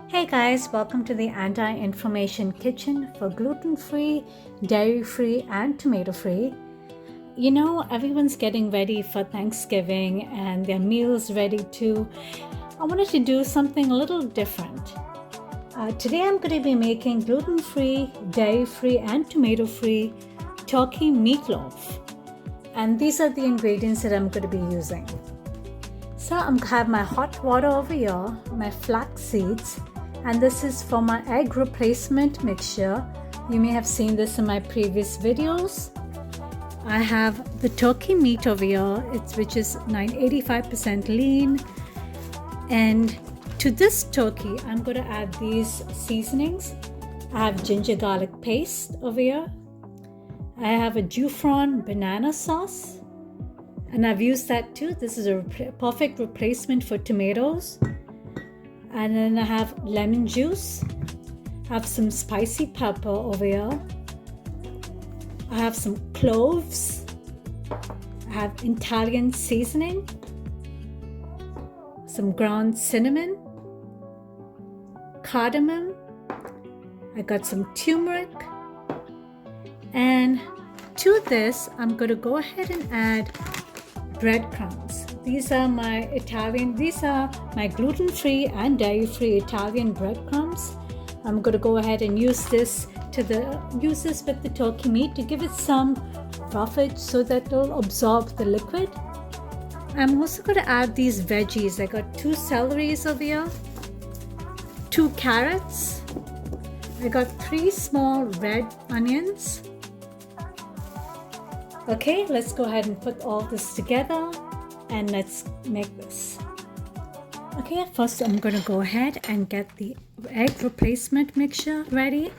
Hey guys, welcome to the Anti-Inflammation Kitchen for gluten-free, dairy-free and tomato-free. You know, everyone's getting ready for Thanksgiving and their meals ready too. I wanted to do something a little different. Today I'm going to be making gluten-free, dairy-free and tomato-free turkey meatloaf. And these are the ingredients that I'm going to be using. So I have my hot water over here, my flax seeds, and this is for my egg replacement mixture. You may have seen this in my previous videos. I have the turkey meat over here, which is 85% lean. And to this turkey, I'm going to add these seasonings. I have ginger garlic paste over here. I have a Jufron banana sauce, and I've used that too. This is a perfect replacement for tomatoes. And then I have lemon juice. I have some spicy pepper over here. I have some cloves. I have Italian seasoning. Some ground cinnamon. Cardamom. I got some turmeric. And to this, I'm going to go ahead and add breadcrumbs. These are my gluten-free and dairy-free Italian breadcrumbs. I'm going to go ahead and use this with the turkey meat to give it some roughage so that it'll absorb the liquid. I'm also going to add these veggies. I got 2 celeries over here, 2 carrots. I got 3 small red onions. Okay, let's go ahead and put all this together and let's make this. Okay, first I'm going to go ahead and get the egg replacement mixture ready.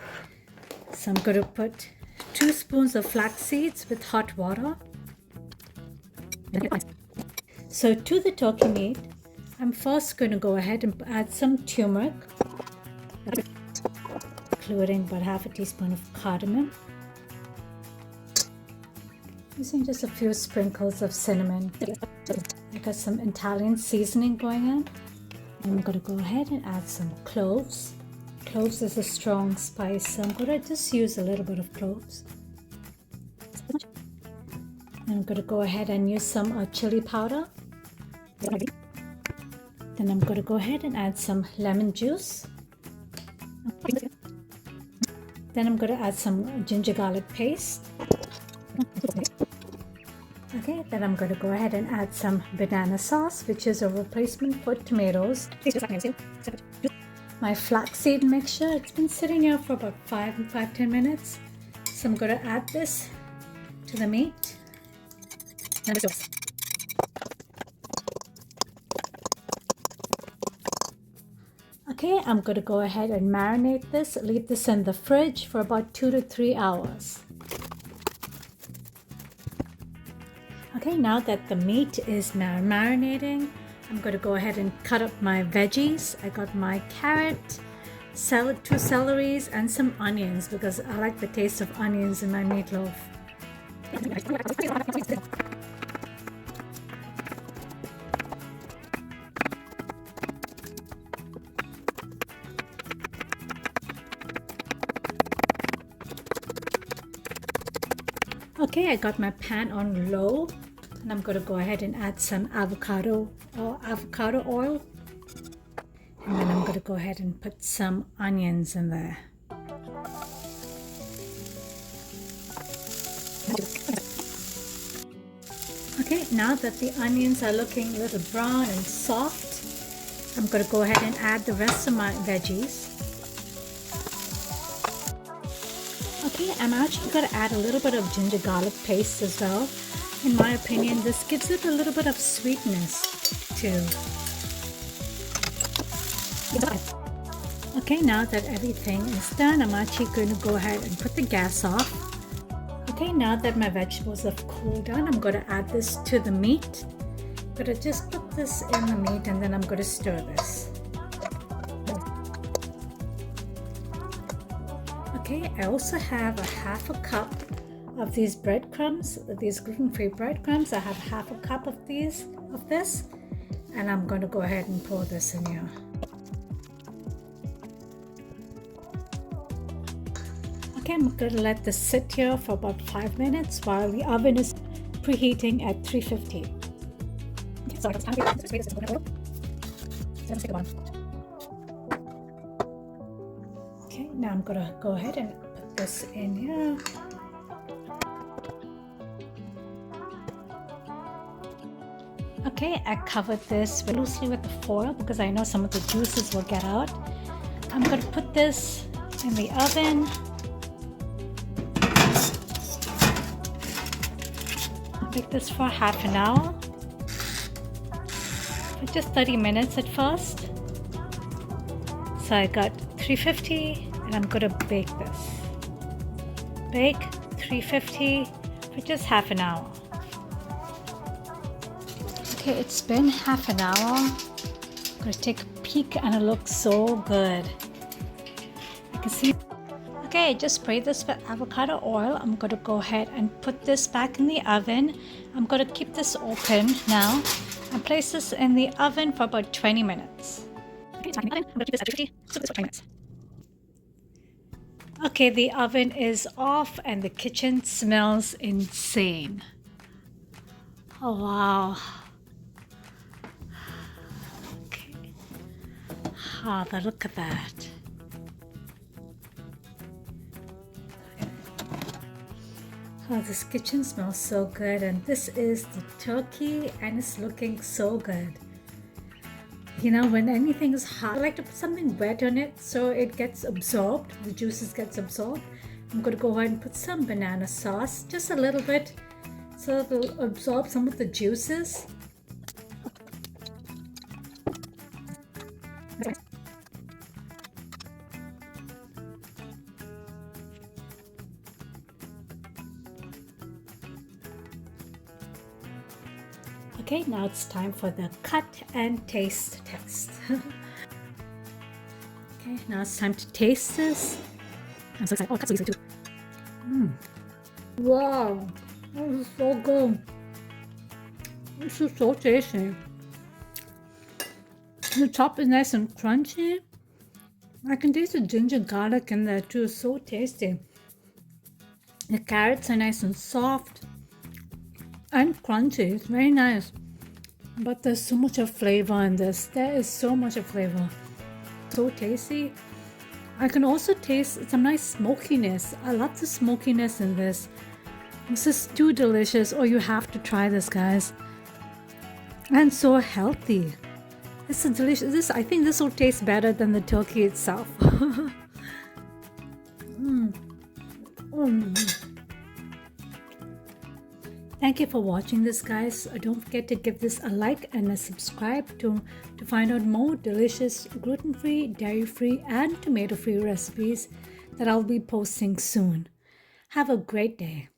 So I'm going to put 2 spoons of flax seeds with hot water. So to the turkey meat, I'm first going to go ahead and add some turmeric, including about half a teaspoon of cardamom. Using just a few sprinkles of cinnamon. I got some Italian seasoning going on. I'm going to go ahead and add some cloves. Cloves is a strong spice, so I'm going to just use a little bit of cloves. And I'm going to go ahead and use some chili powder. Then I'm going to go ahead and add some lemon juice. Then I'm going to add some ginger garlic paste. Okay, then I'm going to go ahead and add some banana sauce, which is a replacement for tomatoes. My flaxseed mixture, it's been sitting here for about 5-10 minutes. So I'm going to add this to the meat. Okay, I'm going to go ahead and marinate this, leave this in the fridge for about 2 to 3 hours. Okay, now that the meat is marinating, I'm going to go ahead and cut up my veggies. I got my carrot, 2 celeries, and some onions because I like the taste of onions in my meatloaf. Okay, I got my pan on low. And I'm going to go ahead and add some avocado oil. And then I'm going to go ahead and put some onions in there. Okay, now that the onions are looking a little brown and soft, I'm going to go ahead and add the rest of my veggies. Okay, I'm actually going to add a little bit of ginger garlic paste as well. In my opinion, this gives it a little bit of sweetness too. Okay, now that everything is done, I'm actually going to go ahead and put the gas off. Okay, now that my vegetables have cooled down, I'm going to add this to the meat. I'm going to just put this in the meat and then I'm going to stir this. Okay, I also have a half a cup of these breadcrumbs, these gluten-free breadcrumbs. I have half a cup of this, and I'm going to go ahead and pour this in here. Okay, I'm going to let this sit here for about 5 minutes while the oven is preheating at 350. Okay, so okay, now I'm going to go ahead and put this in here. Okay, I covered this loosely with the foil because I know some of the juices will get out. I'm going to put this in the oven. Bake this for half an hour. For just 30 minutes at first. So I got 350 and I'm going to bake this. Bake 350 for just half an hour. Okay, it's been half an hour. I'm going to take a peek and it looks so good. You can see. Okay, I just sprayed this with avocado oil. I'm going to go ahead and put this back in the oven. I'm going to keep this open now and place this in the oven for about 20 minutes. Okay, it's back in the oven. I'm going to keep this at 350 for 20 minutes. Okay, the oven is off and the kitchen smells insane. Oh, wow. Okay. Ah, look at that. Oh, this kitchen smells so good, and this is the turkey and it's looking so good. You know, when anything is hot, I like to put something wet on it so it gets absorbed, the juices gets absorbed. I'm going to go ahead and put some banana sauce, just a little bit, so it'll absorb some of the juices. Okay, now it's time for the cut and taste test. Okay, now it's time to taste this. I'm so excited. Oh, it cuts so easily too. Wow, this is so good. This is so tasty. The top is nice and crunchy. I can taste the ginger garlic in there too. So tasty. The carrots are nice and soft and crunchy. It's very nice. But there's so much of flavor in this. There is so much of flavor. So tasty. I can also taste some nice smokiness. I love the smokiness in this. This is too delicious. Oh, you have to try this, guys. And so healthy. It's a delicious. I think this will taste better than the turkey itself. Thank you for watching this, guys. Don't forget to give this a like and a subscribe to find out more delicious gluten-free, dairy-free and tomato-free recipes that I'll be posting soon. Have a great day.